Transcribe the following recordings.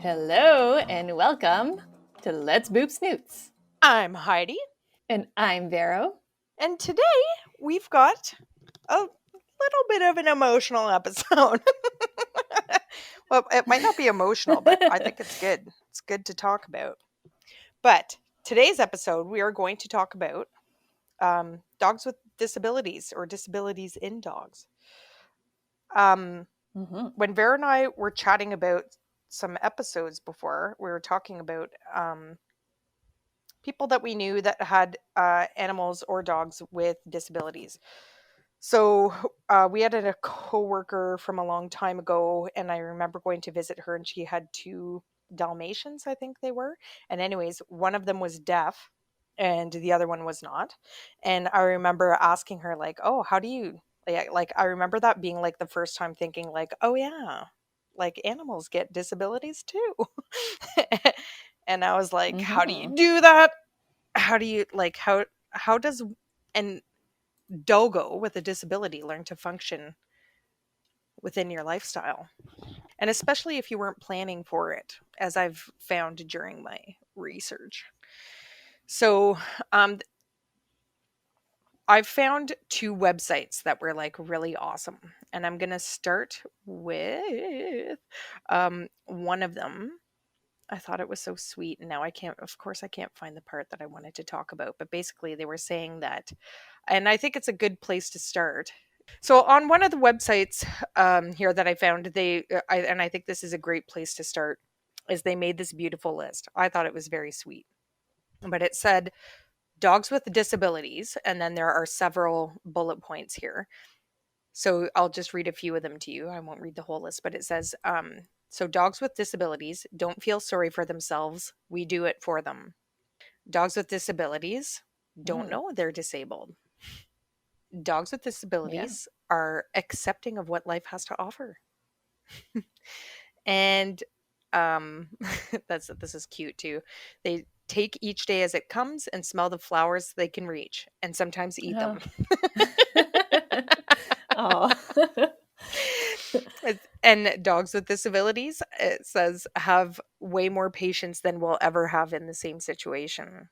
Hello and welcome to Let's Boop Snoots. I'm Heidi, And I'm Vero. and today we've got a little bit of an emotional episode. Well, it might not be emotional, but I think it's good. It's good to talk about. But today's episode, we are going to talk about dogs with disabilities or disabilities in dogs. Mm-hmm. When Vera and I were chatting about some episodes before, we were talking about people that we knew that had animals or dogs with disabilities. So we had a coworker from a long time ago, and I remember going to visit her, and she had two Dalmatians, I think they were. And anyways, one of them was deaf, and the other one was not. And I remember asking her, like, "Oh, how do you?" Like I remember that being like the first time thinking, like, "Oh yeah, like animals get disabilities too." And I was like, "How do Mm-hmm. you do that? How do you like how does an dogo with a disability learn to function within your lifestyle, and especially if you weren't planning for it, as I've found during my research. So I've found two websites that were like really awesome, and I'm gonna start with one of them. I thought it was so sweet, and now I can't, of course I can't find the part that I wanted to talk about, but basically they were saying that, and I think it's a good place to start. So on one of the websites here that I found, and I think this is a great place to start, is they made this beautiful list. I thought it was very sweet, but it said dogs with disabilities, and then there are several bullet points here. So I'll just read a few of them to you. I won't read the whole list, but it says, so dogs with disabilities don't feel sorry for themselves. We do it for them. Dogs with disabilities don't Mm. know they're disabled. Dogs with Yeah. disabilities are accepting of what life has to offer. And this is cute too. They take each day as it comes and smell the flowers they can reach and sometimes eat Oh. them. Oh. And dogs with disabilities, it says, have way more patience than we'll ever have in the same situation.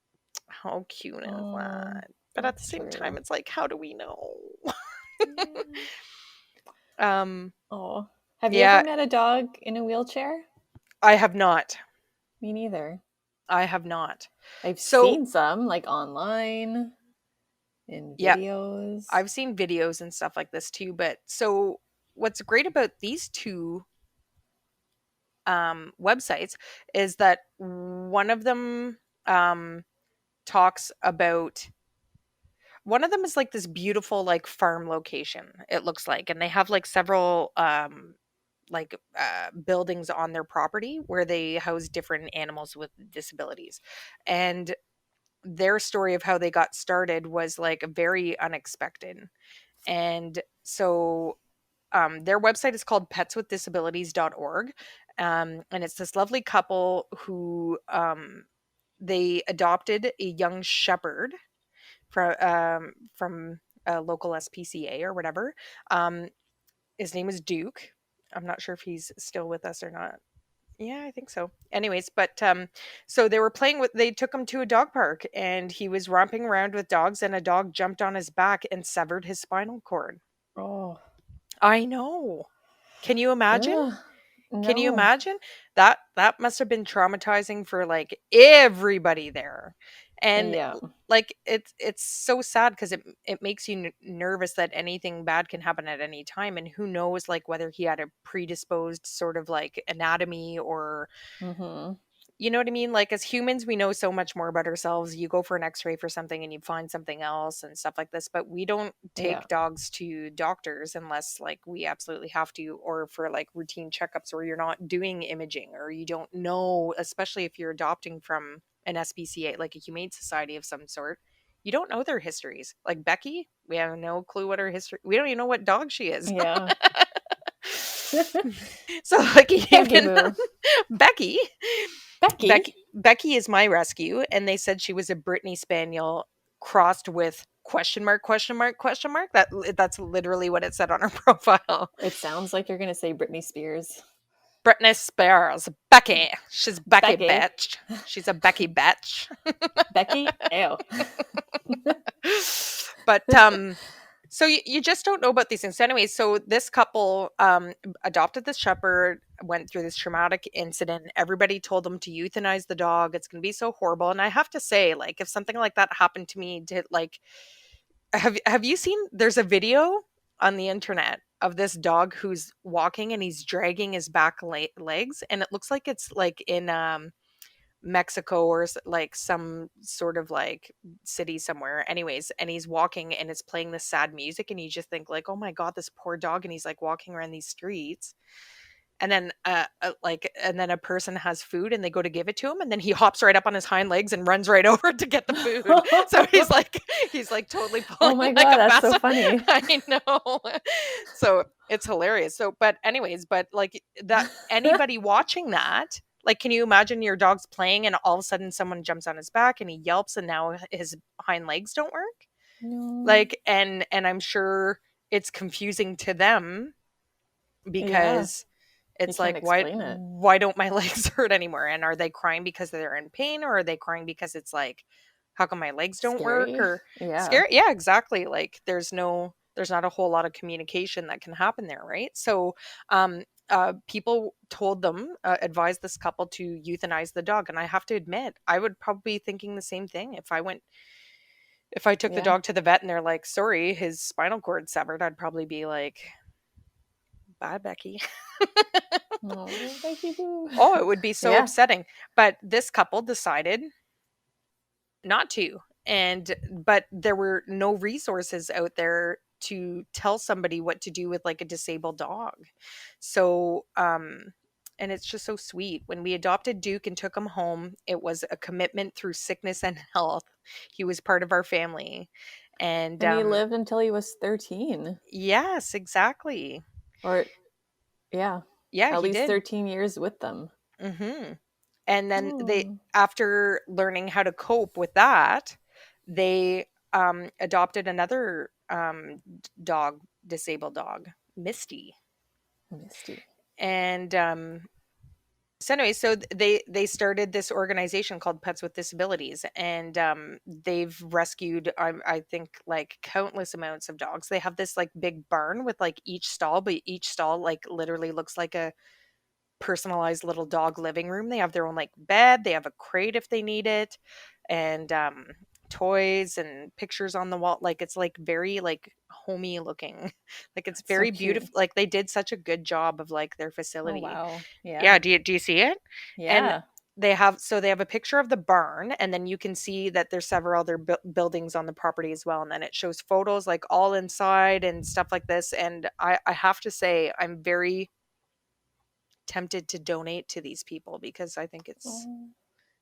How cute is Oh, that? But at the that's same time, true. it's like, how do we know? Yeah. um, Oh. Have you ever yeah, met a dog in a wheelchair? I have not. Me neither. I have not. I've So, seen some like online in yeah, videos. I've seen videos and stuff like this too. But so, what's great about these two websites is that one of them um, talks about one of them is like this beautiful like farm location, it looks like, and they have like several buildings on their property where they house different animals with disabilities. And their story of how they got started was like very unexpected. And so their website is called petswithdisabilities.org. And it's this lovely couple who they adopted a young shepherd from a local SPCA or whatever. Um, his name is Duke. I'm not sure if he's still with us or not. Yeah, I think so. Anyways, but so they were playing with. They took him to a dog park, and he was romping around with dogs, and a dog jumped on his back and severed his spinal cord. Oh. I know. Can you imagine? Ugh. Can you No. imagine? That must have been traumatizing for like everybody there. And Yeah. like it's so sad because it makes you nervous that anything bad can happen at any time, and who knows like whether he had a predisposed sort of like anatomy or Mm-hmm. you know what I mean? Like as humans, we know so much more about ourselves. You go for an x-ray for something and you find something else and stuff like this, but we don't Yeah. take dogs to doctors unless like we absolutely have to, or for like routine checkups where you're not doing imaging or you don't know, especially if you're adopting from an SPCA, like a humane society of some sort. You don't know their histories. Like Becky, we have no clue what her history. We don't even know what dog she is. Yeah. So like Becky even Boo. Becky Becky? Becky is my rescue, and they said she was a Brittany Spaniel crossed with question mark, question mark, question mark. That's literally what it said on her profile. It sounds like you're going to say Britney Spears. Britney Spears, Becky. She's Becky Becky. bitch. She's a Becky bitch. Becky? Ew. But so you just don't know about these things. So anyway, so this couple adopted this shepherd, went through this traumatic incident. Everybody told them to euthanize the dog. It's going to be so horrible. And I have to say, like, if something like that happened to me, did like have you seen there's a video on the internet of this dog who's walking and he's dragging his back legs, and it looks like it's like in Mexico or like some sort of like city somewhere. Anyways, and he's walking and it's playing this sad music and you just think like, "Oh my god, this poor dog," and he's like walking around these streets. And then and then a person has food and they go to give it to him and then he hops right up on his hind legs and runs right over to get the food. So he's like totally Oh pulling my like god, a that's so fast. funny. I know. So it's hilarious. So but anyways, but like that anybody watching that, like, can you imagine your dog's playing and all of a sudden someone jumps on his back and he yelps and now his hind legs don't work? No. Like, and I'm sure it's confusing to them Yeah, because you it's can't like, explain it. why don't my legs hurt anymore? And are they crying because they're in pain, or are they crying because it's like, how come my legs don't work, Scary. or Yeah. scary? Yeah, exactly. Like there's not a whole lot of communication that can happen there, right? So people told them, advised this couple to euthanize the dog, and I have to admit, I would probably be thinking the same thing if I took the Yeah. dog to the vet and they're like, sorry, his spinal cord severed. I'd probably be like, bye, Becky. Oh, Becky boo. Oh, it would be so Yeah. upsetting. But this couple decided not to. And but there were no resources out there to tell somebody what to do with like a disabled dog. So and it's just so sweet. When we adopted Duke and took him home, it was a commitment through sickness and health. He was part of our family. And And he lived until he was 13. yes, exactly. Or, yeah, Yeah, at he least did. 13 years with them. Mhm. And then they, Oh, after learning how to cope with that, they adopted another dog, disabled dog, Misty. Misty. And so anyway, so they started this organization called Pets with Disabilities, and they've rescued I think like countless amounts of dogs. They have this like big barn with like each stall, but each stall like literally looks like a personalized little dog living room. They have their own like bed, they have a crate if they need it, and toys and pictures on the wall. Like it's like very like homey looking. Like it's That's so very cute. beautiful. Like they did such a good job of like their Oh, facility. wow. Yeah, Yeah. do you see it? And Yeah. they have a picture of the barn, and then you can see that there's several other buildings on the property as well, and then it shows photos like all inside and stuff like this. And I have to say I'm very tempted to donate to these people because I think Oh.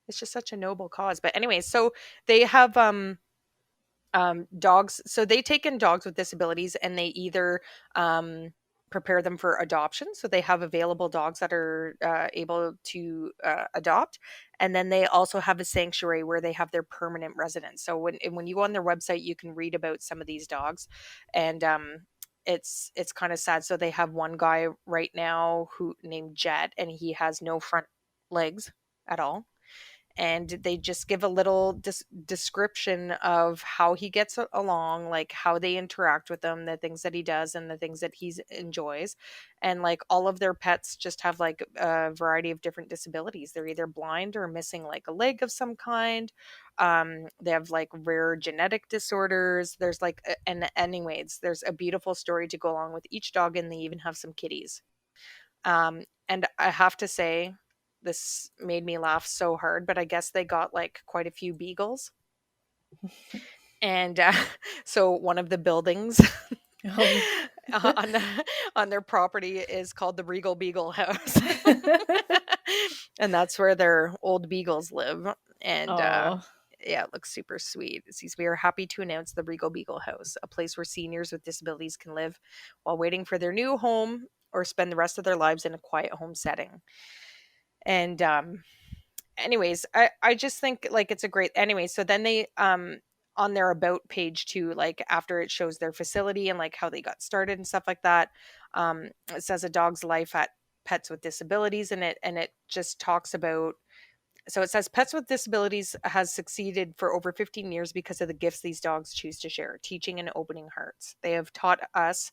it's just such a noble cause. But anyway, so they have dogs. So they take in dogs with disabilities and they either prepare them for adoption. So they have available dogs that are able to adopt, and then they also have a sanctuary where they have their permanent residence. So when you go on their website, you can read about some of these dogs, and it's kind of sad. So they have one guy right now who named Jet, and he has no front legs at all, and they just give a little description of how he gets along, like how they interact with them, the things that he does and the things that he enjoys. And like all of their pets just have like a variety of different disabilities. They're either blind or missing like a leg of some kind. They have like rare genetic disorders. There's like and anyways, there's a beautiful story to go along with each dog, and they even have some kitties. And I have to say, this made me laugh so hard, but I guess they got like quite a few beagles. And so one of the buildings Oh. on on their property is called the Regal Beagle House. And that's where their old beagles live. And Oh. yeah, it looks super sweet. It says, we are happy to announce the Regal Beagle House, a place where seniors with disabilities can live while waiting for their new home or spend the rest of their lives in a quiet home setting. And anyways, I just think like it's a great anyway. So then they on their about page too, like after it shows their facility and like how they got started and stuff like that, it says a dog's life at pets with disabilities, and it just talks about, so it says pets with disabilities has succeeded for over 15 years because of the gifts these dogs choose to share, teaching and opening hearts. They have taught us,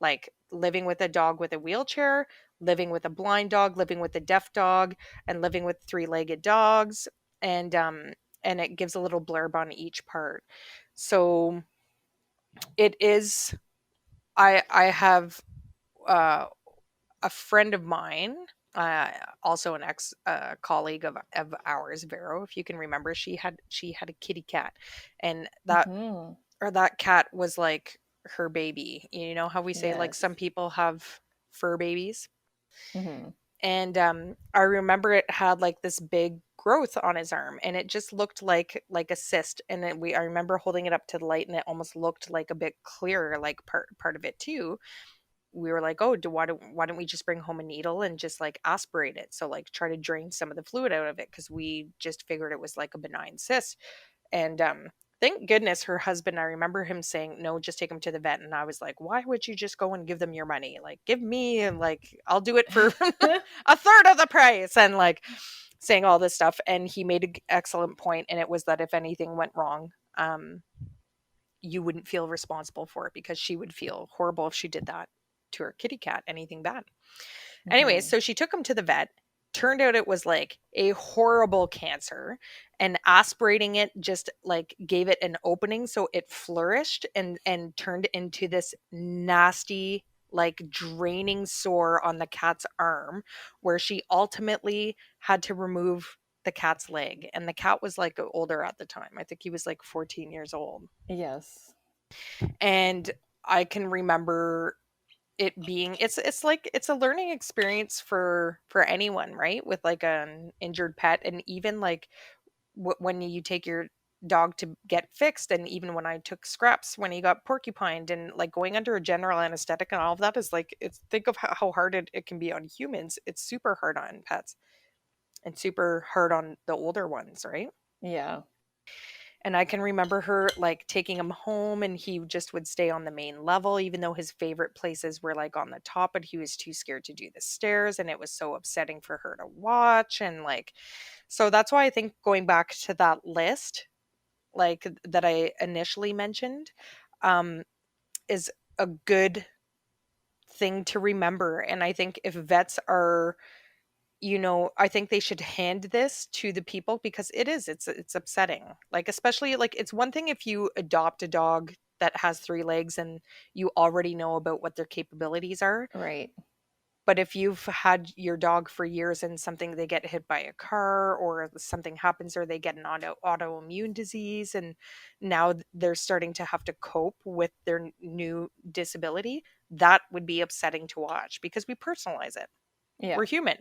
like, living with a dog with a wheelchair, living with a blind dog, living with a deaf dog, and living with three-legged dogs. And it gives a little blurb on each part. So it is, I have uh a friend of mine, uh, also an ex colleague of ours, Vero, if you can remember, she had a kitty cat, and Hmm. that cat was like her baby. You know how we say like Yes. some people have fur babies, Hmm. and I remember it had like this big growth on his arm, and it just looked like a cyst, and I remember holding it up to the light, and it almost looked like a bit clearer, like part of it too. We were like, oh, why don't we just bring home a needle and just like aspirate it? So like try to drain some of the fluid out of it, because we just figured it was like a benign cyst. And thank goodness her husband, I remember him saying, no, just take him to the vet. And I was like, why would you just go and give them your money? Like, give me, and like, I'll do it for a third of the price, and like saying all this stuff. And he made an excellent point, and it was that if anything went wrong, you wouldn't feel responsible for it, because she would feel horrible if she did that to her kitty cat, anything bad. Anyways, Hmm. so she took him to the vet. Turned out it was like a horrible cancer, and aspirating it just like gave it an opening, so it flourished and turned into this nasty, like draining sore on the cat's arm, where she ultimately had to remove the cat's leg. And the cat was like older at the time. I think he was like 14 years old. Yes. And I can remember it being, it's like it's a learning experience for anyone, right, with like an injured pet. And even like when you take your dog to get fixed, and even when I took Scraps when he got porcupined, and like going under a general anesthetic and all of that is like, it's, think of how hard it can be on humans. It's super hard on pets, and super hard on the older ones, right? Yeah. And I can remember her like taking him home, and he just would stay on the main level, even though his favorite places were like on the top, but he was too scared to do the stairs. And it was so upsetting for her to watch. And like, so that's why I think going back to that list, like that I initially mentioned, um, is a good thing to remember. And I think if vets are, I think they should hand this to the people, because it's upsetting. Like, especially like, it's one thing if you adopt a dog that has three legs and you already know about what their capabilities are. Right. But if you've had your dog for years and something, they get hit by a car, or something happens, or they get an autoimmune disease, and now they're starting to have to cope with their new disability, that would be upsetting to watch, because we personalize it. Yeah. We're human,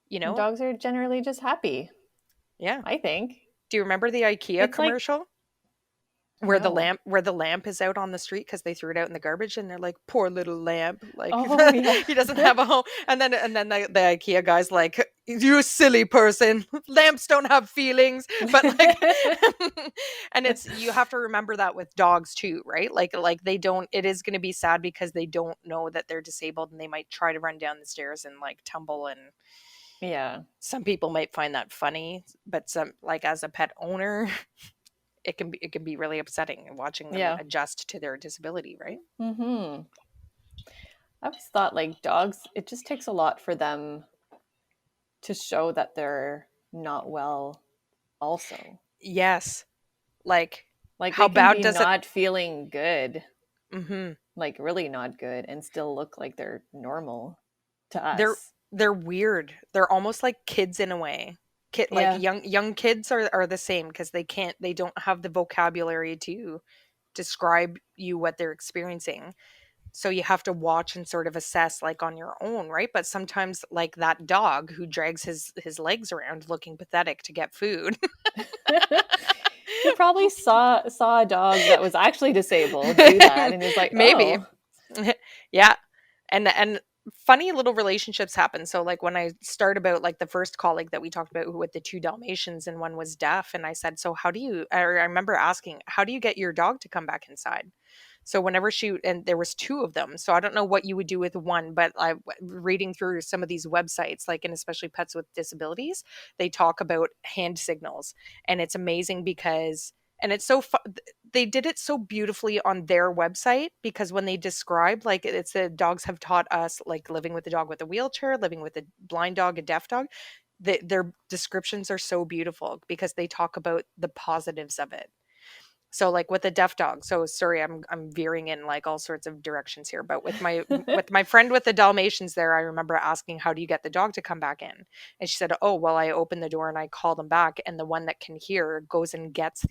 you And know? dogs are generally just happy, Yeah. I think. Do you remember the IKEA It's like, commercial no. where the lamp is out on the street because they threw it out in the garbage, and they're like, poor little lamp, like Oh, yeah. he doesn't have a home. And then the IKEA guy's like, you silly person, lamps don't have feelings. But like, and it's, you have to remember that with dogs too, right? Like they don't, it is going to be sad because they don't know that they're disabled, and they might try to run down the stairs and like tumble. And Yeah. some people might find that funny, but some, like as a pet owner, it can be really upsetting watching them Yeah. adjust to their disability, right? Hmm. I always thought like dogs, it just takes a lot for them to show that they're not well, also. Yes. Like, Like how they can bad be does it? not feeling good, Hmm. like really not good, and still look like they're normal to They're us. they're weird. They're almost like kids in a way. Like Yeah. young kids are the same, because they don't have the vocabulary to describe you what they're experiencing. So you have to watch and sort of assess like on your own, right? But sometimes, like that dog who drags his legs around looking pathetic to get food. He probably saw a dog that was actually disabled do that and is like, Maybe. "Oh, Yeah. And funny little relationships happen. So like when I start about like the first colleague that we talked about with the two Dalmatians, and one was deaf, and I said, so how do you, I remember asking, how do you get your dog to come back inside? So whenever and there was two of them. So I don't know what you would do with one, but reading through some of these websites, like, and especially Pets with Disabilities, they talk about hand signals. And it's amazing because, and it's so they did it so beautifully on their website, because when they describe, like, it's the dogs have taught us, like, living with a dog with a wheelchair, living with a blind dog, a deaf dog, their descriptions are so beautiful because they talk about the positives of it. So, like, with a deaf dog, so sorry, I'm veering in like all sorts of directions here, but with my friend with the Dalmatians there, I remember asking, how do you get the dog to come back in? And she said, oh, well, I open the door and I call them back, and the one that can hear goes and gets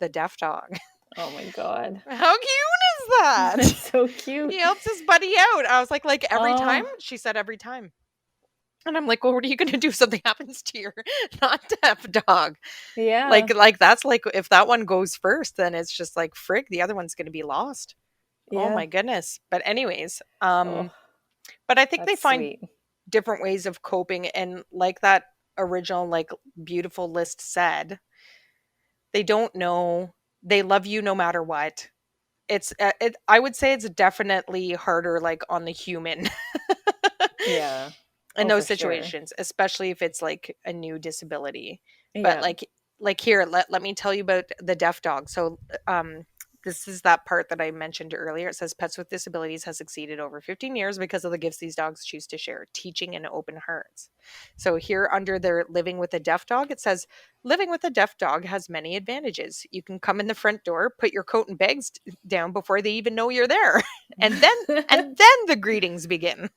the deaf dog. Oh my God. How cute is that? That's so cute. He helps his buddy out. I was like every time? Oh, She said every time. And I'm like, well, what are you going to do if something happens to your not deaf dog? yeah. Like that's like, if that one goes first, then it's just like, frig, the other one's going to be lost. Oh Yeah. my goodness. But anyways, Oh, but I think they that's find sweet. different ways of coping, and like that original, like, beautiful list said, they don't know, they love you no matter what. I would say it's definitely harder, like, on the human Yeah. in Oh, those for sure. situations, especially if it's like a new disability. But Yeah. like here, let me tell you about the deaf dog. So this is that part that I mentioned earlier. It says Pets with Disabilities has succeeded over 15 years because of the gifts these dogs choose to share, teaching and open hearts. So here under their living with a deaf dog, it says living with a deaf dog has many advantages. You can come in the front door, put your coat and bags down before they even know you're there. And then the greetings begin.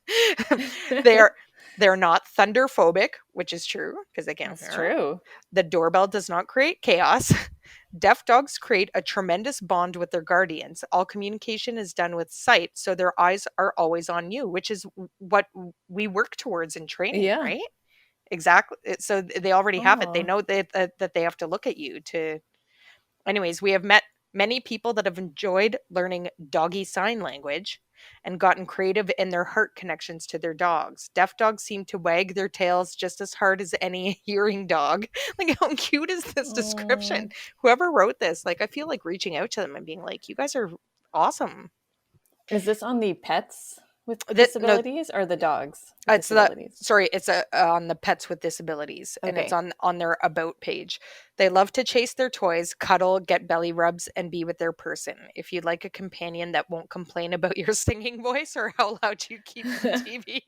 they're they're not thunderphobic, which is true because they can't That's hear. true. The doorbell does not create chaos. Deaf dogs create a tremendous bond with their guardians. All communication is done with sight, so their eyes are always on you, which is what we work towards in training, Yeah. right? Exactly. So they already have it. They Oh, know that they have to look at you to. Anyways, we have met many people that have enjoyed learning doggy sign language and gotten creative in their heart connections to their dogs. Deaf dogs seem to wag their tails just as hard as any hearing dog. Like, how cute is this description? oh. Whoever wrote this, like, I feel like reaching out to them and being like, you guys are awesome. Is this on the pets with No, disabilities or the dogs with it's the disabilities? sorry, it's on the Pets with Disabilities, and it's Okay. on their about page. They love to chase their toys, cuddle, get belly rubs, and be with their person. If you'd like a companion that won't complain about your singing voice or how loud you keep the TV,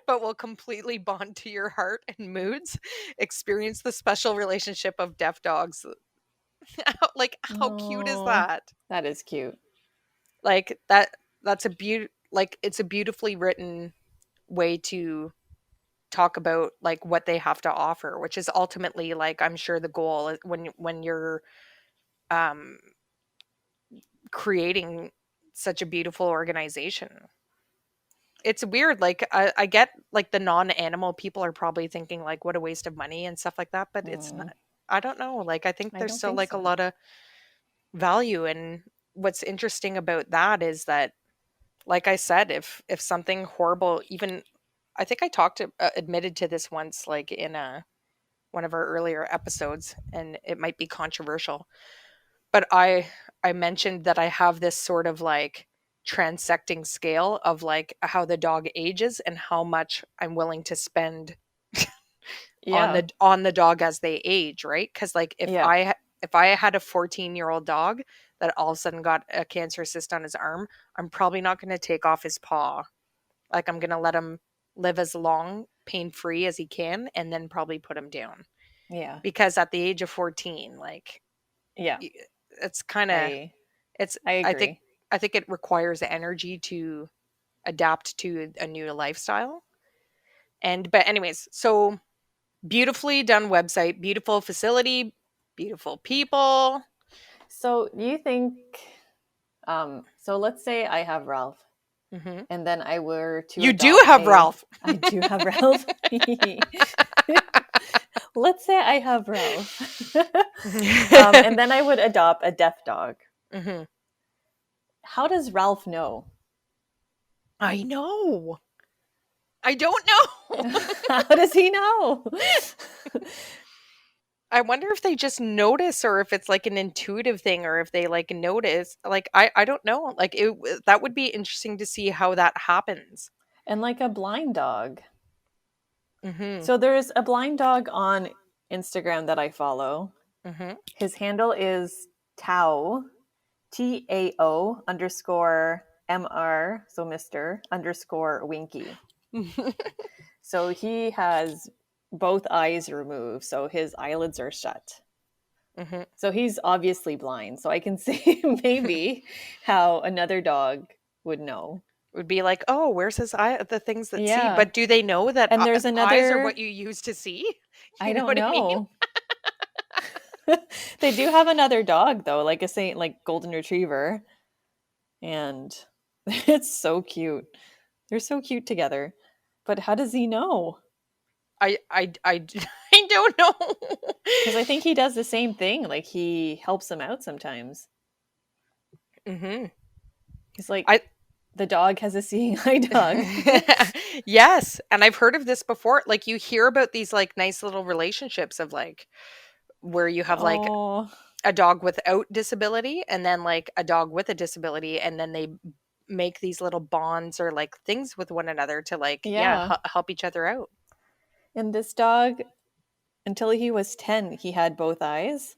but will completely bond to your heart and moods, experience the special relationship of deaf dogs. Like, how cute is Oh, that? that is cute. Like, that's like, it's a beautifully written way to talk about, like, what they have to offer, which is ultimately, like, I'm sure the goal is when you're um creating such a beautiful organization. It's weird, like, I get, like, the non-animal people are probably thinking, like, what a waste of money and stuff like that, but it's not. Mm, I don't know, like, I think I there's don't still, think like, a so. lot of value. And what's interesting about that is that, like I said, if something horrible, even, I think I admitted to this once, like, in a one of our earlier episodes, and it might be controversial, but I mentioned that I have this sort of, like, transecting scale of, like, how the dog ages and how much I'm willing to spend Yeah. on the dog as they age, right? Cuz, like, Yeah. if I had a 14-year-old dog that all of a sudden got a cancer cyst on his arm, I'm probably not going to take off his paw. Like, I'm going to let him live as long pain-free as he can, and then probably put him down. Yeah. Because at the age of 14, like, Yeah. y- it's kind of, I it's, I agree. I think it requires energy to adapt to a new lifestyle. And but anyways, so beautifully done website, beautiful facility, beautiful people. So, do you think so let's say I have Ralph Hmm. and then I were to You do adopt have a Ralph. I do have Ralph. Let's say I have Ralph. And then I would adopt a deaf dog. Hmm. How does Ralph know? I know. I don't know. How does he know? I wonder if they just notice or if it's like an intuitive thing or if they like notice. Like I don't know. Like that would be interesting to see how that happens. And like a blind dog. Mhm. So there's a blind dog on Instagram that I follow. Mhm. His handle is Tao, Tao underscore MR, so Mr. underscore Winky. So he has both eyes removed, so his eyelids are shut. Mhm. So he's obviously blind. So I can see maybe how another dog would know. Would be like, "Oh, where's his eye the things that see?" Yeah. But do they know that And there's eyes are another, what you use to see? I You know don't what I mean? know. They do have another dog though, like a Saint like golden retriever, and it's so cute. They're so cute together. But how does he know? I I don't know. Because I think he does the same thing. Like he helps him out sometimes. Mhm. He's like, I the dog has a seeing eye dog. Yes, and I've heard of this before. Like you hear about these like nice little relationships of like where you have like Oh, a dog without disability and then like a dog with a disability and then they make these little bonds or like things with one another to like yeah, yeah. help each other out. And this dog, until he was 10, he had both eyes.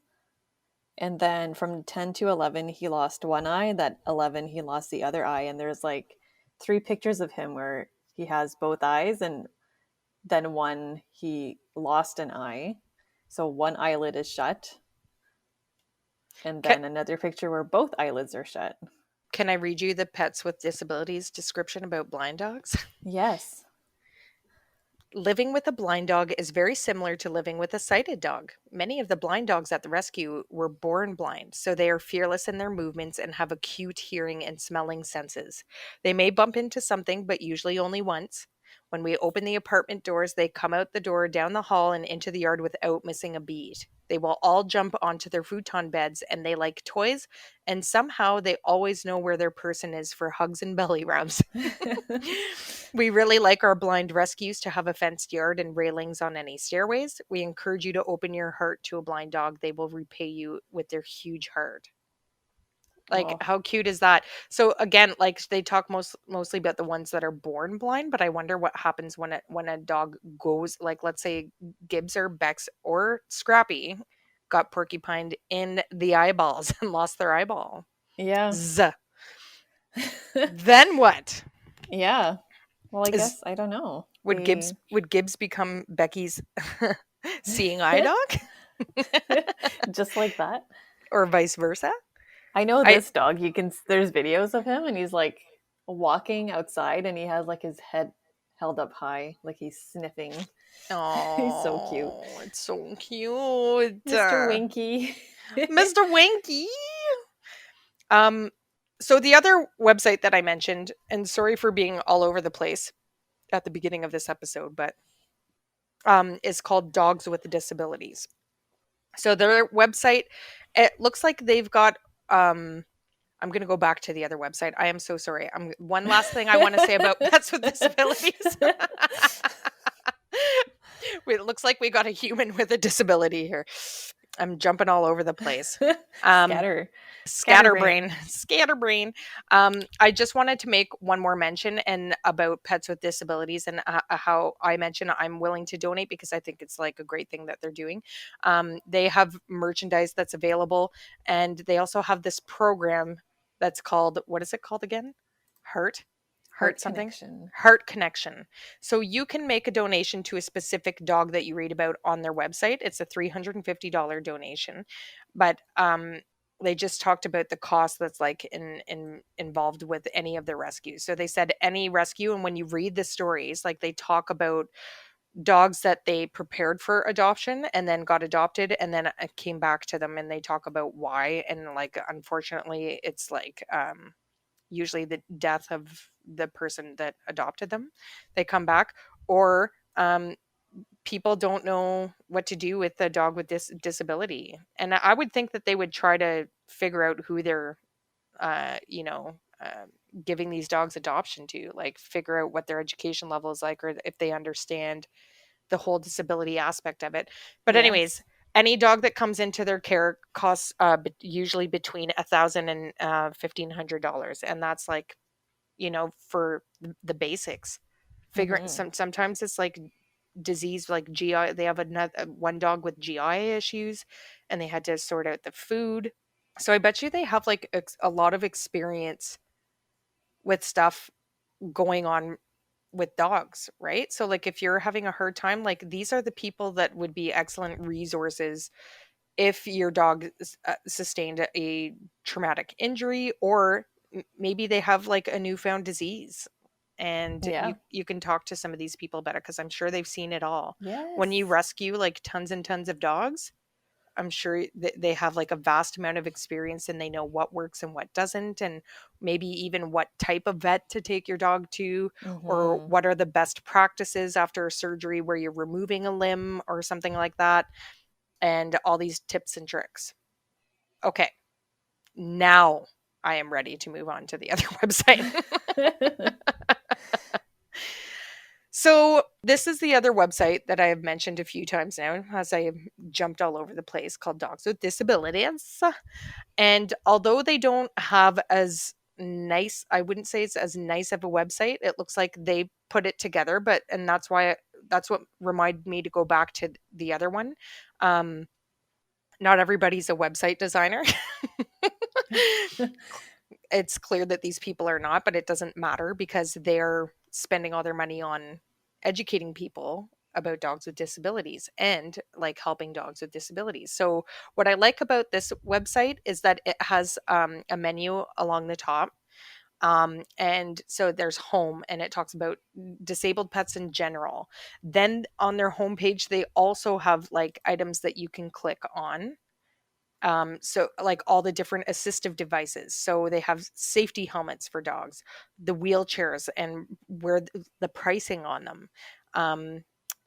And then from 10 to 11, he lost one eye. That 11, he lost the other eye. And there's like three pictures of him where he has both eyes, and then one, he lost an eye. So one eyelid is shut. And Can, then another picture where both eyelids are shut. can I read you the Pets with Disabilities description about blind dogs? Yes. Living with a blind dog is very similar to living with a sighted dog. Many of the blind dogs at the rescue were born blind, so they are fearless in their movements and have acute hearing and smelling senses. They may bump into something, but usually only once. When we open the apartment doors, they come out the door, down the hall, and into the yard without missing a beat. They will all jump onto their futon beds and they like toys, and somehow they always know where their person is for hugs and belly rubs. We really like our blind rescues to have a fenced yard and railings on any stairways. We encourage you to open your heart to a blind dog. They will repay you with their huge heart. Like Oh, how cute is that? So again, like they talk mostly about the ones that are born blind, but I wonder what happens when a dog goes like let's say Gibbs or Bex or Scrappy got porcupined in the eyeballs and lost their eyeball. yeah. Z. Then what? Yeah. Well, I Is guess I don't know. Would They Gibbs become Becky's seeing eye dog just like that. or vice versa? I know I this dog, you can there's videos of him and he's like walking outside and he has like his head held up high like he's sniffing. He's so cute. Oh, it's so cute. Mr. Winky. Mr. Winky. Um so the other website that I mentioned, and sorry for being all over the place at the beginning of this episode, but is called Dogs with Disabilities. So their website, it looks like they've got I'm going to go back to the other website. I am so sorry. One last thing I want to say about pets with disabilities. It looks like we got a human with a disability here. I'm jumping all over the place. Um, Scatter. Scatterbrain. Scatterbrain. I just wanted to make one more mention and about pets with disabilities and how I mentioned I'm willing to donate because I think it's like a great thing that they're doing. They have merchandise that's available, and they also have this program that's called, what is it called again? Heart, Heart something. connection. Heart Connection. So you can make a donation to a specific dog that you read about on their website. It's a $350 donation, but they just talked about the cost that's like involved with any of the rescues. So they said any rescue, and when you read the stories, like they talk about dogs that they prepared for adoption and then got adopted and then it came back to them and they talk about why, and like unfortunately it's like usually the death of the person that adopted them, they come back, or people don't know what to do with a dog with this disability, and I would think that they would try to figure out who they're uh, you know uh, giving these dogs adoption to, like figure out what their education level is like or if they understand the whole disability aspect of it. But anyways, Yes. Any dog that comes into their care costs usually between $1,000 and $1,500, and that's like, for the basics. Figuring Mm-hmm. sometimes it's like disease like GI. They have another one dog with GI issues, and they had to sort out the food. So I bet you they have like a lot of experience with stuff going on with dogs, right? So like if you're having a hard time, like these are the people that would be excellent resources if your dog sustained a traumatic injury, or maybe they have like a newfound disease, and you Yeah. you can talk to some of these people better because I'm sure they've seen it all. When you Yes. rescue like tons and tons of dogs, I'm sure they have like a vast amount of experience, and they know what works and what doesn't, and maybe even what type of vet to take your dog to, or Mm-hmm. what are the best practices after a surgery where you're removing a limb or something like that, and all these tips and tricks. Okay, now I am ready to move on to the other website. So, this is the other website that I have mentioned a few times now, as I have jumped all over the place, called Dogs with Disabilities. And although they don't have as nice, I wouldn't say it's as nice of a website. It looks like they put it together, and that's what reminded me to go back to the other one. Um, Not everybody's a website designer. It's clear that these people are not, but it doesn't matter because they're spending all their money on educating people about dogs with disabilities and like helping dogs with disabilities. So, what I like about this website is that it has a menu along the top. And so there's home, and it talks about disabled pets in general. Then on their homepage, they also have like items that you can click on, so like all the different assistive devices. So they have safety helmets for dogs, the wheelchairs, and where the pricing on them.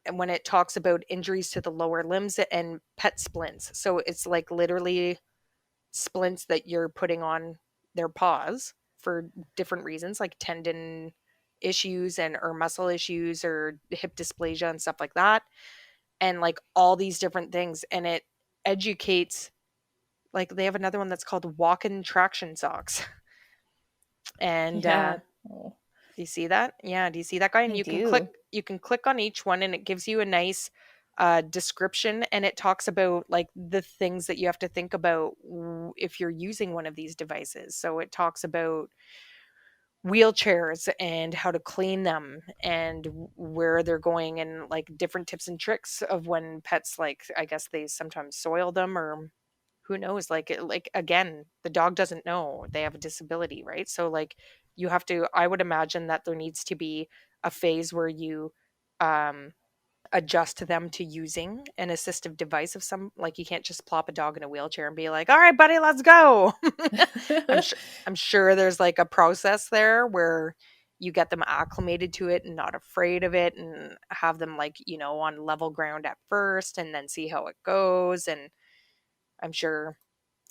And when it talks about injuries to the lower limbs and pet splints, so it's like literally splints that you're putting on their paws for different reasons, like tendon issues and or muscle issues or hip dysplasia and stuff like that, and like all these different things. And it educates, like they have another one that's called walk-in traction socks. And Yeah. Oh, do you see that? Yeah, do you see that guy? And I you can click do. on each one, and it gives you a nice description, and it talks about like the things that you have to think about if you're using one of these devices. So it talks about wheelchairs and how to clean them and where they're going, and like different tips and tricks of when pets, like I guess they sometimes soil them, or who knows, like like again, the dog doesn't know they have a disability, right? So like you have to, I would imagine that there needs to be a phase where you um adjust to them to using an assistive device of some, like you can't just plop a dog in a wheelchair and be like, all right buddy, let's go. i'm sure I'm sure there's like a process there where you get them acclimated to it and not afraid of it, and have them like, on level ground at first and then see how it goes. And I'm sure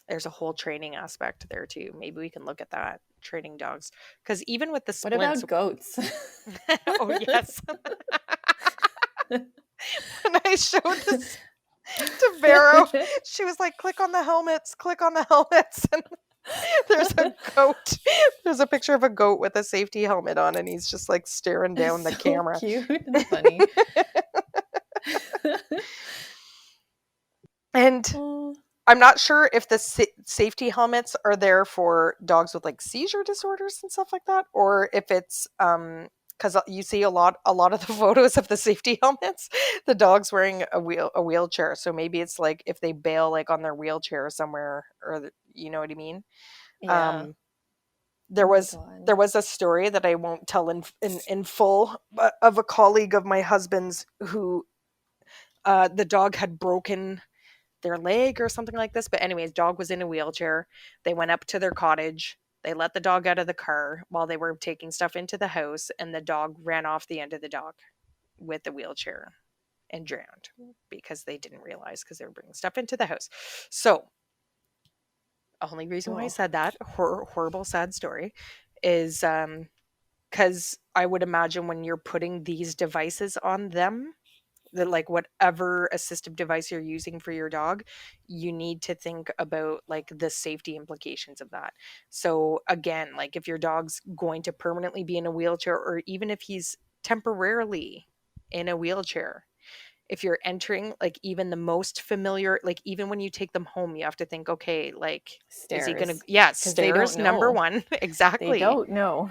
there's a whole training aspect there too. Maybe we can look at that, training dogs, because even with the What splints. about goats? Oh yes. When I showed this to Vero, she was like, click on the helmets, click on the helmets. And there's a goat. There's a picture of a goat with a safety helmet on, and he's just like staring down the So camera. cute and funny. And Oh, I'm not sure if the safety helmets are there for dogs with like seizure disorders and stuff like that, or if it's because you see a lot of the photos of the safety helmets, the dog's wearing a wheelchair. So maybe it's like if they bail like on their wheelchair somewhere, or you know what I mean. yeah. Um, Oh there my was God. there was a story that I won't tell in full, but of a colleague of my husband's who the dog had broken their leg or something like this. But anyways, dog was in a wheelchair. They went up to their cottage. They let the dog out of the car while they were taking stuff into the house, and the dog ran off the end of the dog with the wheelchair and drowned because they didn't realize, because they were bringing stuff into the house. So, only reason why I Oh, said that horrible, sad story is because I would imagine when you're putting these devices on them, like whatever assistive device you're using for your dog, you need to think about like the safety implications of that. So again, like if your dog's going to permanently be in a wheelchair, or even if he's temporarily in a wheelchair, if you're entering like even the most familiar, like even when you take them home, you have to think, okay, like is he gonna, Stairs. yeah, Because they don't stairs number know. one. They Exactly. don't know.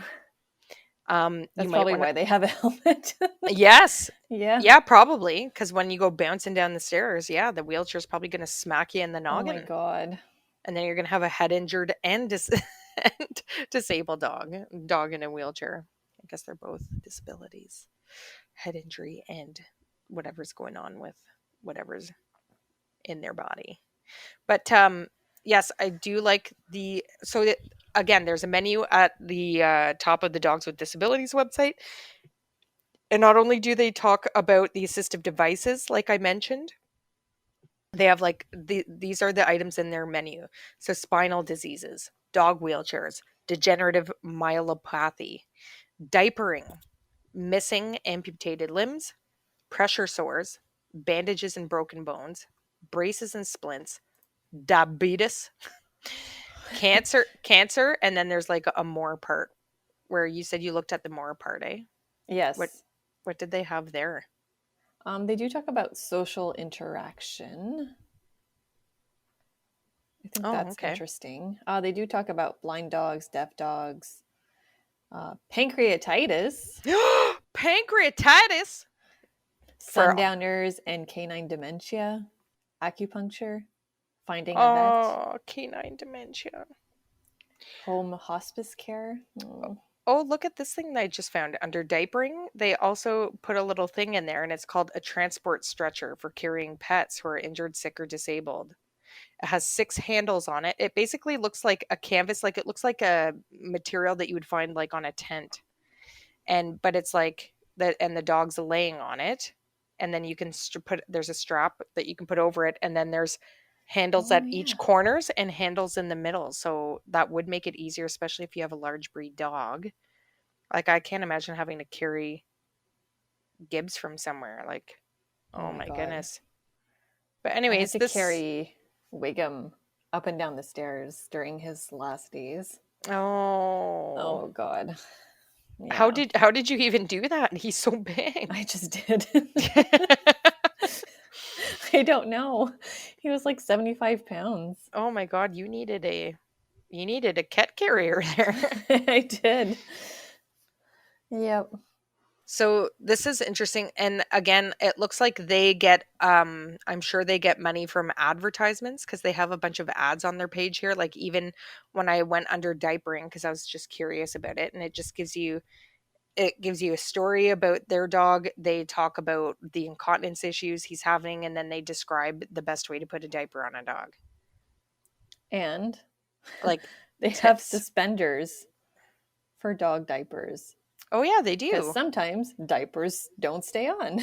You That's might probably want to, why they have a helmet. yes, Yeah. yeah, probably, because when you go bouncing down the stairs, yeah, the wheelchair's probably going to smack you in the Oh my noggin, God. and then you're going to have a head injured and, and disabled dog in a wheelchair. I guess they're both disabilities, head injury and whatever's going on with whatever's in their body. But yes, I do like the, so that, again, there's a menu at the top of the Dogs with Disabilities website. And not only do they talk about the assistive devices, like I mentioned, they have like these are the items in their menu. So spinal diseases, dog wheelchairs, degenerative myelopathy, diapering, missing amputated limbs, pressure sores, bandages and broken bones, braces and splints, diabetes, cancer, and then there's like a more part where you said you looked at the more part, eh? What Yes. what did they have there? They do talk about social interaction. I think Oh, that's okay. interesting. They do talk about blind dogs, deaf dogs, pancreatitis, Pancreatitis for, sundowners, and canine dementia, acupuncture, finding a vet, oh, canine dementia. home hospice care. Oh, Oh, look at this thing that I just found under diapering. They also put a little thing in there, and it's called a transport stretcher for carrying pets who are injured, sick, or disabled. It has 6 handles on it. It basically looks like a canvas, like it looks like a material that you would find like on a tent. And but it's like that, and the dog's laying on it, and then you can put, there's a strap that you can put over it, and then there's handles oh at yeah. each corners and handles in the middle, so that would make it easier, especially if you have a large breed dog. Like I can't imagine having to carry Gibbs from somewhere, like, Oh oh my my God. goodness. But I had anyways, to this, carry Wiggum up and down the stairs during his last days. oh, Oh God. how Yeah. did you even do that? He's so big. I just did. I don't know. He was like 75 pounds. Oh my god, you needed a cat carrier there. I did. Yep. So this is interesting, and again, it looks like they get, I'm sure they get money from advertisements because they have a bunch of ads on their page here. Like even when I went under diapering, because I was just curious about it, and it just gives you, it gives you a story about their dog. They talk about the incontinence issues he's having, and then they describe the best way to put a diaper on a dog, And like they have tips. suspenders for dog diapers Oh yeah, they because do. sometimes diapers don't stay on.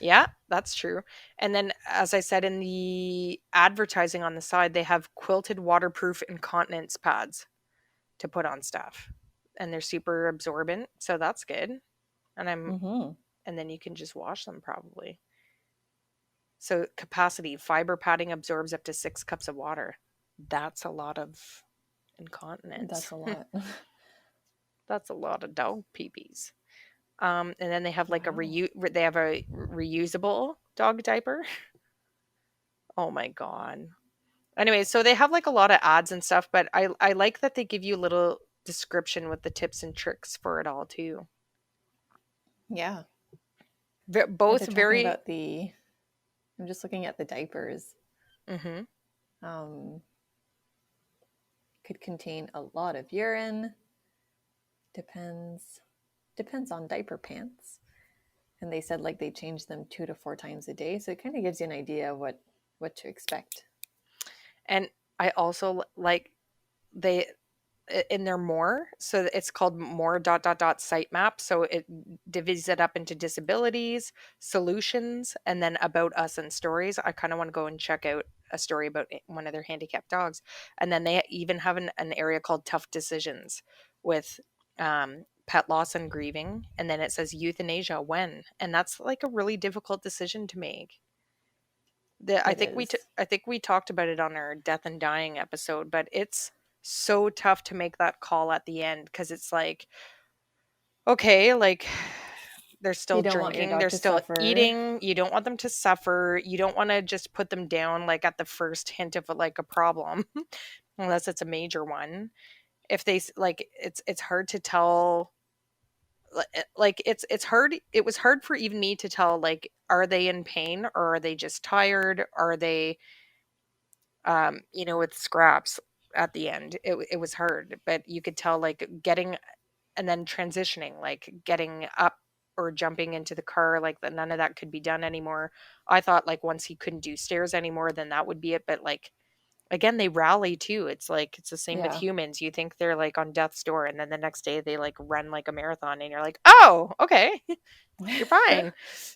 Yeah, that's true. And then, as I said in the advertising on the side, they have quilted waterproof incontinence pads to put on stuff. And they're super absorbent, so that's good. And I'm, Hmm. and then you can just wash them probably. So capacity, fiber padding absorbs up to 6 cups of water. That's a lot of incontinence. That's a lot. That's a lot of dog peepees. And then they have like Wow. they have a reusable dog diaper. Oh my god. Anyway, so they have like a lot of ads and stuff, but I like that they give you a little description with the tips and tricks for it all too. Yeah. Yeah, Both they're talking very, about the. I'm just looking at the diapers. mhm. Um, could contain a lot of urine. Depends on diaper pants. And they said like they change them 2 to 4 times a day, so it kind of gives you an idea of what to expect. And I also like they, in their more, so it's called more dot dot dot sitemap, so it divides it up into disabilities, solutions, and then about us and stories. I kind of want to go and check out a story about one of their handicapped dogs. And then they even have an area called tough decisions with pet loss and grieving, and then it says euthanasia when, and that's like a really difficult decision to make. I It think is. I think we talked about it on our death and dying episode, but it's so tough to make that call at the end because it's like, okay, like they're You still don't want your drinking, dog they're to still suffer. eating. You don't want them to suffer. You don't want to just put them down like at the first hint of like a problem, unless it's a major one. If they like, it's hard to tell. Like it's hard. It was hard for even me to tell. Like, are they in pain or are they just tired? Are they with scraps at the end. It was hard, but you could tell like getting and then transitioning, like getting up or jumping into the car, like that none of that could be done anymore. I thought like once he couldn't do stairs anymore, then that would be it. But like again, they rally too. It's like it's the same with Yeah. humans. You think they're like on death's door, and then the next day they like run like a marathon, and you're like, oh, okay, you're fine.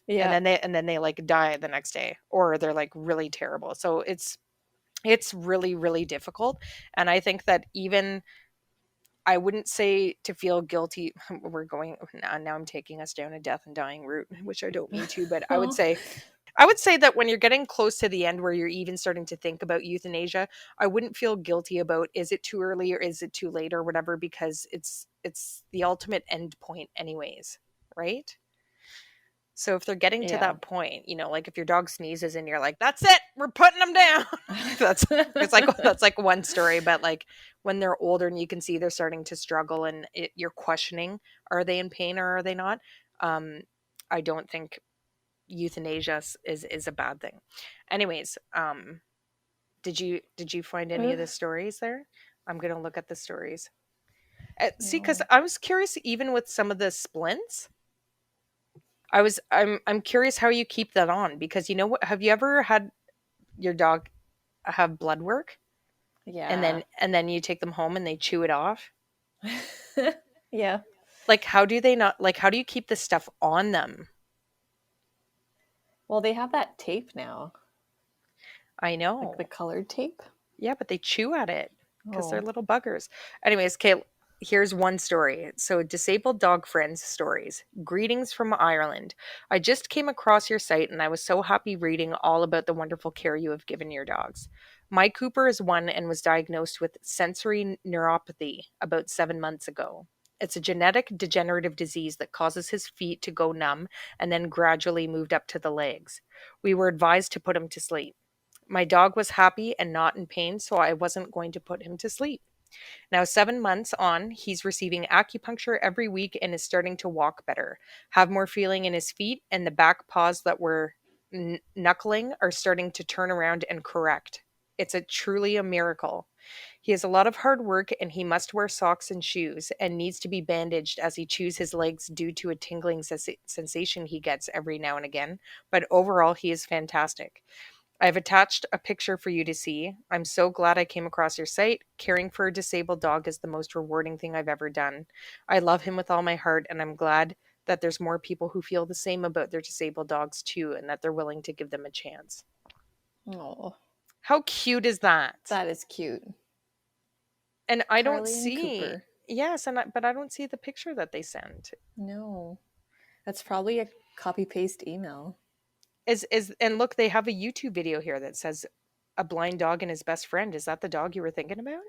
Yeah. And then they like die the next day, or they're like really terrible. So it's really, really difficult, and I think that even I wouldn't say to feel guilty. We're going now I'm taking us down a death and dying route, which I don't mean to, but I would say that when you're getting close to the end where you're even starting to think about euthanasia, I wouldn't feel guilty about is it too early or is it too late or whatever, because it's the ultimate end point anyways, right? So if they're getting to Yeah. that point, like if your dog sneezes and you're like, "That's it, we're putting them down." that's it's like that's like one story, but like when they're older and you can see they're starting to struggle and you're questioning, are they in pain or are they not? Um, I don't think euthanasia is a bad thing. Anyways, did you find any of the stories there? I'm gonna look at the stories. See, because No. I was curious, even with some of the splints. I'm curious how you keep that on, because you know what, have you ever had your dog have blood work and Yeah. then you take them home and they chew it off? Yeah. Like how do they not, like how do you keep this stuff on them? Well, they have that tape now, I like the know. colored tape. Yeah, but they chew at it because they're Oh. little buggers. Anyways, Kate, here's one story. So, disabled dog friends stories. Greetings from Ireland. I just came across your site and I was so happy reading all about the wonderful care you have given your dogs. My Cooper is one and was diagnosed with sensory neuropathy about 7 months ago. It's a genetic degenerative disease that causes his feet to go numb and then gradually moved up to the legs. We were advised to put him to sleep. My dog was happy and not in pain, so I wasn't going to put him to sleep. Now, 7 months on, he's receiving acupuncture every week and is starting to walk better, have more feeling in his feet, and the back paws that were knuckling are starting to turn around and correct. It's truly a miracle. He has a lot of hard work and he must wear socks and shoes and needs to be bandaged as he chews his legs due to a tingling sensation he gets every now and again. But overall, he is fantastic. I've attached a picture for you to see. I'm so glad I came across your site. Caring for a disabled dog is the most rewarding thing I've ever done. I love him with all my heart, and I'm glad that there's more people who feel the same about their disabled dogs too, and that they're willing to give them a chance. Oh, How cute is that? that is cute. And I don't Charlie and see, Cooper. yes, but I don't see the picture that they sent. No. That's probably a copy paste email. Is and look, they have a YouTube video here that says a blind dog and his best friend. Is that the dog you were thinking about?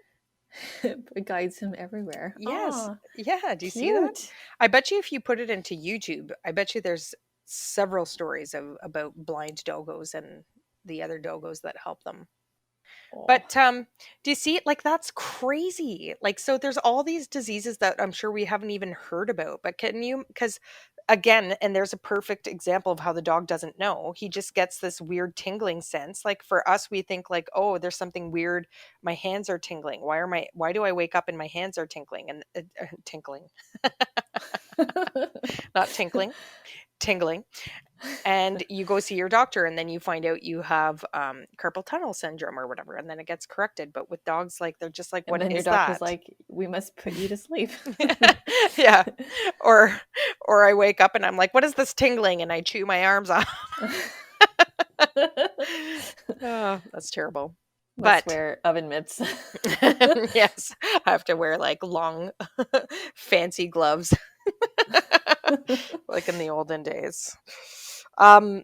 It guides him everywhere. Yes. Ah, Yeah, do you see that? cute. I bet you if you put it into YouTube, I bet you there's several stories about blind doggos and the other doggos that help them. Oh. But do you see it? Like that's crazy. Like so there's all these diseases that I'm sure we haven't even heard about. But can you, because again, and there's a perfect example of how the dog doesn't know. He just gets this weird tingling sense. Like for us, we think like, oh, there's something weird. My hands are tingling. Why do I wake up and my hands are tingling and tinkling, not tinkling, tingling. And you go see your doctor and then you find out you have carpal tunnel syndrome or whatever, and then it gets corrected. But with dogs, like they're just like, And what then your is doctor's that? like, we must put you to sleep. Yeah. or or I wake up and I'm like, what is this tingling, and I chew my arms off. Oh, that's terrible. Must But wear oven mitts. yes, I have to wear like long fancy gloves. Like in the olden days. Um,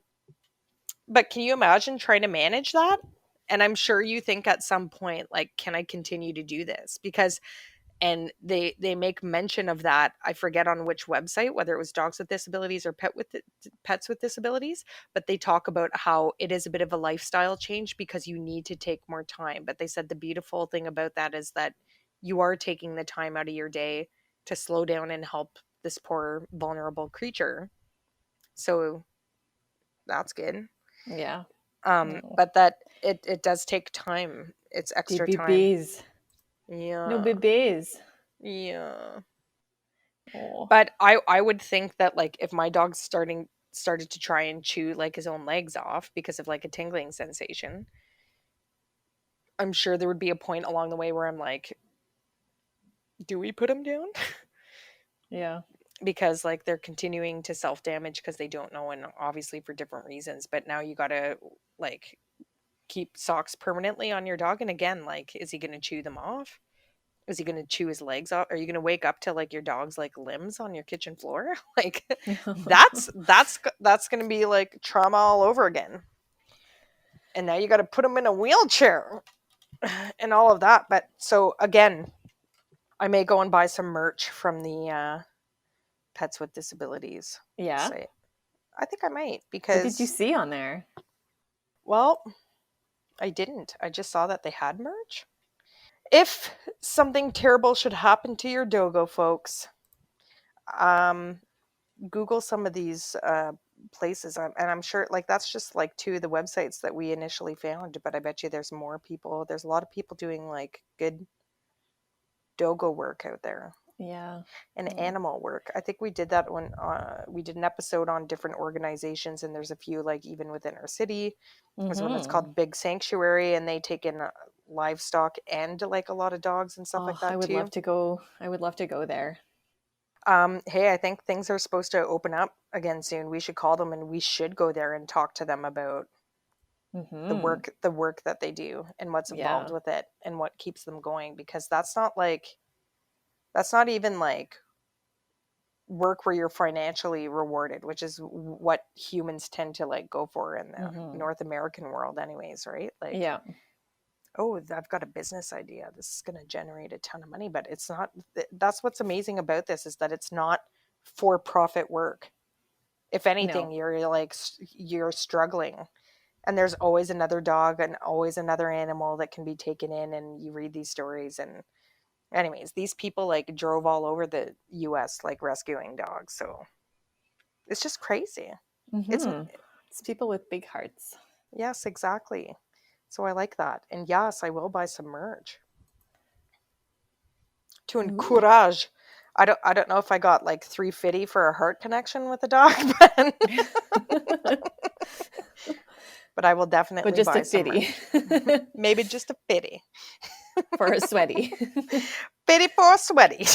but can you imagine trying to manage that? And I'm sure you think at some point, like, can I continue to do this? Because and they make mention of that. I forget on which website, whether it was Dogs with Disabilities or Pets with Disabilities, but they talk about how it is a bit of a lifestyle change because you need to take more time. But they said the beautiful thing about that is that you are taking the time out of your day to slow down and help this poor vulnerable creature. So that's good. Yeah. Oh. But that it does take time. It's The extra time. babies. No Yeah. babies. Yeah. Oh. But I would think that, like, if my dog started to try and chew like his own legs off because of like a tingling sensation, I'm sure there would be a point along the way where I'm like, do we put him down? Yeah. Because like they're continuing to self-damage because they don't know, and obviously for different reasons, but now you got to like keep socks permanently on your dog, and again, like, is he going to chew them off? Is he going to chew his legs off? Are you going to wake up to like your dog's like limbs on your kitchen floor? Like that's going to be like trauma all over again. And now you got to put him in a wheelchair and all of that. But so again, I may go and buy some merch from the Pets with Disabilities Yeah. site. I think I might What did you because, see on there? well, I didn't. I just saw that they had merch. If something terrible should happen to your dogo, folks, um, Google some of these places, and I'm sure like that's just like two of the websites that we initially found. But I bet you there's more people. There's a lot of people doing like good dogo work out there Yeah. and Oh. animal work. I think we did that when we did an episode on different organizations, and there's a few like even within our city. There's one that's Mm-hmm. called Big Sanctuary, and they take in livestock and like a lot of dogs and stuff like Oh, I that would love too. to go. I would love to go there. Hey, I think things are supposed to open up again soon. We should call them and we should go there and talk to them about Mm-hmm. the work that they do and what's involved Yeah. with it and what keeps them going, because that's not even like work where you're financially rewarded, which is what humans tend to like go for in the Mm-hmm. North American world anyways, right? Like, Yeah. oh, I've got a business idea. This is going to generate a ton of money, but it's not. That's what's amazing about this is that it's not for profit work. If anything, No. you're like you're struggling, and there's always another dog and always another animal that can be taken in, and you read these stories. And anyways, these people like drove all over the US like rescuing dogs, so it's just crazy. It's Mm-hmm. It's people with big hearts. yes, exactly. So I like that, and yes, I will buy some merch to Ooh. encourage. I don't know if I got like 350 for a heart connection with the dog, but I will But definitely just a buy some fitty merch. Maybe just a pity. for a sweaty. Pity for sweaty.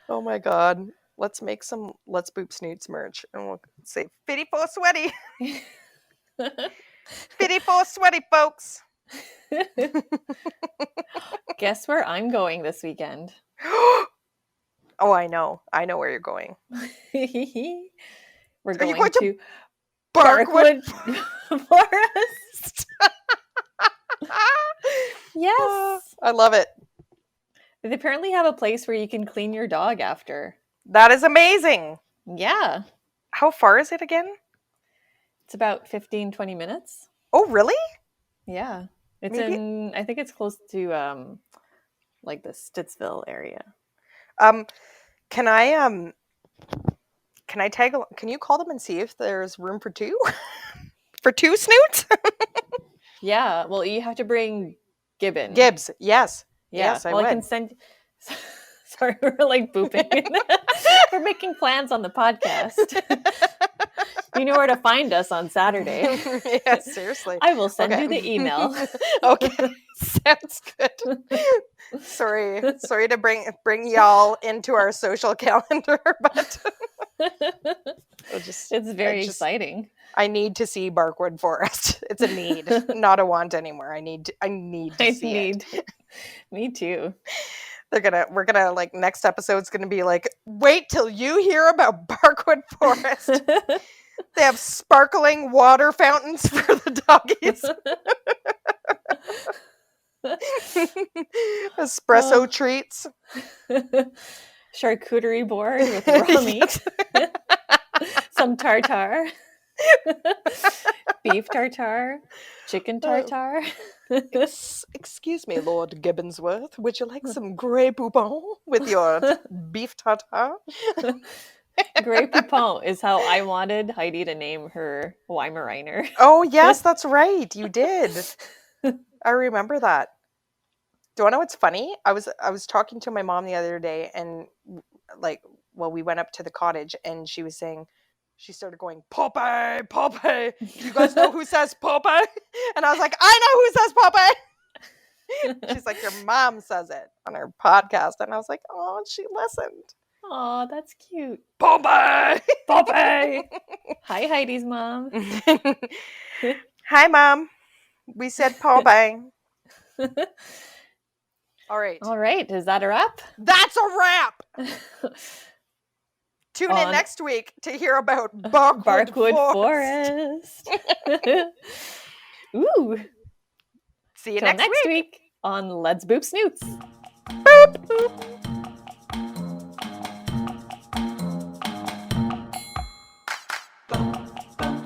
Oh my god. Let's make some Let's Boop Snoots merch and we'll say pity for sweaty. Pity for sweaty folks. Guess where I'm going this weekend? Oh, I know. I know where you're going. We're Are you going going to to Barkwood? Barkwood Forest. Yes. I love it. They apparently have a place where you can clean your dog after. That is amazing. Yeah. How far is it again? It's about 15-20 minutes. Oh, really? Yeah. It's Maybe. in I think it's close to like the Stittsville area. Um, can I tag? Can you call them and see if there's room for two? For two snoots? Yeah. Well, you have to bring Gibbon. Gibbs. Yes. Yeah. Yes, I Well, I can would. send. Sorry, we're like booping. We're making plans on the podcast. You know where to find us on Saturday. Yeah, seriously. I will send Okay. you the email. Okay. Sounds good. Sorry to bring y'all into our social calendar, but It's I very just exciting. I need to see Barkwood Forest. It's a need, not a want anymore. I need to I see it. need. Me too. We're gonna like next episode's gonna be like, wait till you hear about Barkwood Forest. They have sparkling water fountains for the doggies. Espresso treats. Charcuterie board with raw meat. Some tartare. Beef tartare. Chicken tartare. Excuse me, Lord Gibbonsworth. Would you like some Grey Poupon with your beef tartare? Grey Poupon is how I wanted Heidi to name her Weimaraner. Oh, yes, that's right. You did. I remember that. Do you want to know what's funny? I was talking to my mom the other day, and we went up to the cottage, and she was saying, she started going, Popeye, Popeye. You guys know who says Popeye? And I was like, I know who says Popeye. She's like, your mom says it on her podcast. And I was like, oh, she listened. Oh, that's cute. Popeye! Popeye! Hi, Heidi's mom. Hi, Mom. We said Popeye. All right. All right. Is that a wrap? That's a wrap. Tune in next week to hear about Barkwood Forest. Ooh. See you Till next week on Let's Boop Snoots. Boop, boop.